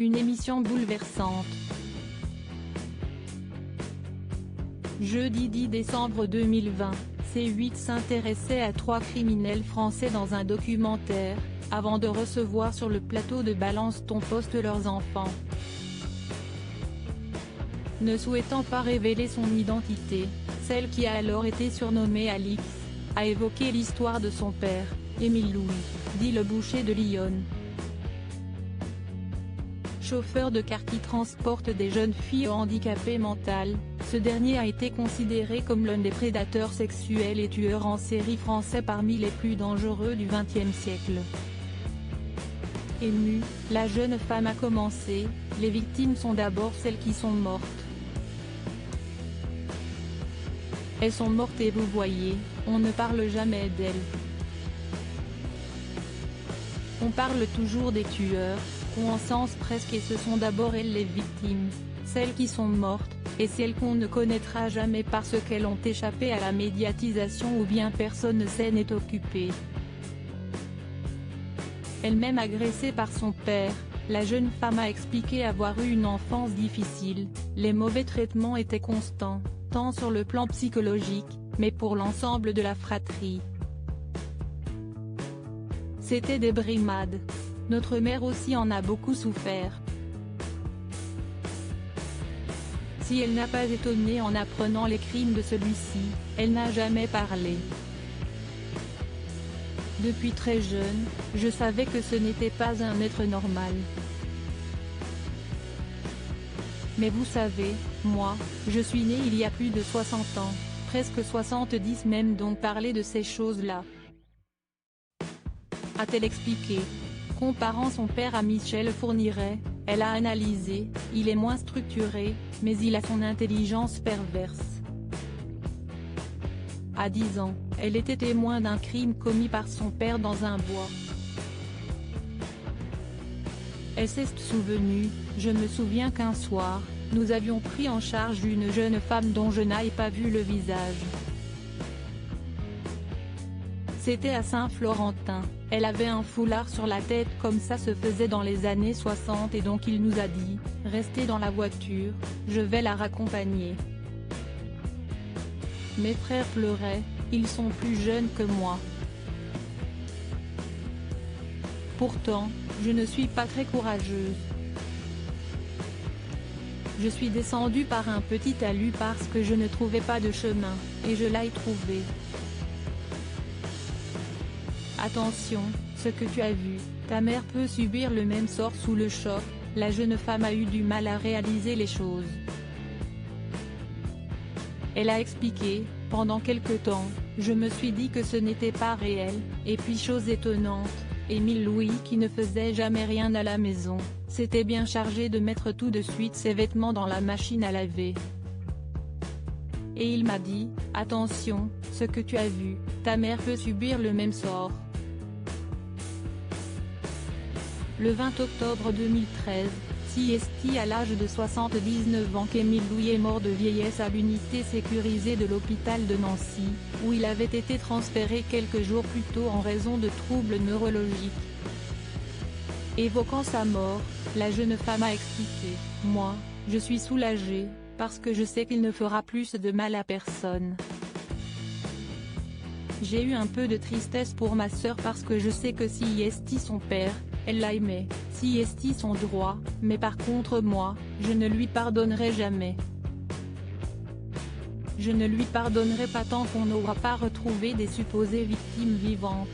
Une émission bouleversante. Jeudi 10 décembre 2020, C8 s'intéressait à 3 criminels français dans un documentaire, avant de recevoir sur le plateau de Balance ton poste leurs enfants. Ne souhaitant pas révéler son identité, celle qui a alors été surnommée Alix, a évoqué l'histoire de son père, Émile Louis, dit le boucher de Lyon. Chauffeur de car qui transporte des jeunes filles handicapées mentales, ce dernier a été considéré comme l'un des prédateurs sexuels et tueurs en série français parmi les plus dangereux du XXe siècle. Émue, la jeune femme a commencé, les victimes sont d'abord celles qui sont mortes. Elles sont mortes et vous voyez, on ne parle jamais d'elles. On parle toujours des tueurs, qu'on encense presque et ce sont d'abord elles les victimes, celles qui sont mortes, et celles qu'on ne connaîtra jamais parce qu'elles ont échappé à la médiatisation ou bien personne ne s'en est occupé. Elle-même agressée par son père, la jeune femme a expliqué avoir eu une enfance difficile, les mauvais traitements étaient constants, tant sur le plan psychologique, mais pour l'ensemble de la fratrie. C'était des brimades. Notre mère aussi en a beaucoup souffert. Si elle n'a pas étonné en apprenant les crimes de celui-ci, elle n'a jamais parlé. Depuis très jeune, je savais que ce n'était pas un être normal. Mais vous savez, moi, je suis née il y a plus de 60 ans, presque 70 même, donc parler de ces choses-là. A-t-elle expliqué. Comparant son père à Michel Fourniret, elle a analysé, il est moins structuré, mais il a son intelligence perverse. À 10 ans, elle était témoin d'un crime commis par son père dans un bois. Elle s'est souvenue, je me souviens qu'un soir, nous avions pris en charge une jeune femme dont je n'avais pas vu le visage. C'était à Saint-Florentin, elle avait un foulard sur la tête comme ça se faisait dans les années 60 et donc il nous a dit, restez dans la voiture, je vais la raccompagner. Mes frères pleuraient, ils sont plus jeunes que moi. Pourtant, je ne suis pas très courageuse. Je suis descendue par un petit talus parce que je ne trouvais pas de chemin, et je l'ai trouvé. Attention, ce que tu as vu, ta mère peut subir le même sort sous le choc, la jeune femme a eu du mal à réaliser les choses. Elle a expliqué, pendant quelque temps, je me suis dit que ce n'était pas réel, et puis chose étonnante, Émile Louis qui ne faisait jamais rien à la maison, s'était bien chargé de mettre tout de suite ses vêtements dans la machine à laver. Et il m'a dit, attention, ce que tu as vu, ta mère peut subir le même sort. Le 20 octobre 2013, CST à l'âge de 79 ans qu'Émile Louis est mort de vieillesse à l'unité sécurisée de l'hôpital de Nancy, où il avait été transféré quelques jours plus tôt en raison de troubles neurologiques. Évoquant sa mort, la jeune femme a expliqué, « Moi, je suis soulagée, parce que je sais qu'il ne fera plus de mal à personne. J'ai eu un peu de tristesse pour ma sœur parce que je sais que si est son père, elle l'a aimé, si est son droit, mais par contre moi, je ne lui pardonnerai jamais. Je ne lui pardonnerai pas tant qu'on n'aura pas retrouvé des supposées victimes vivantes. »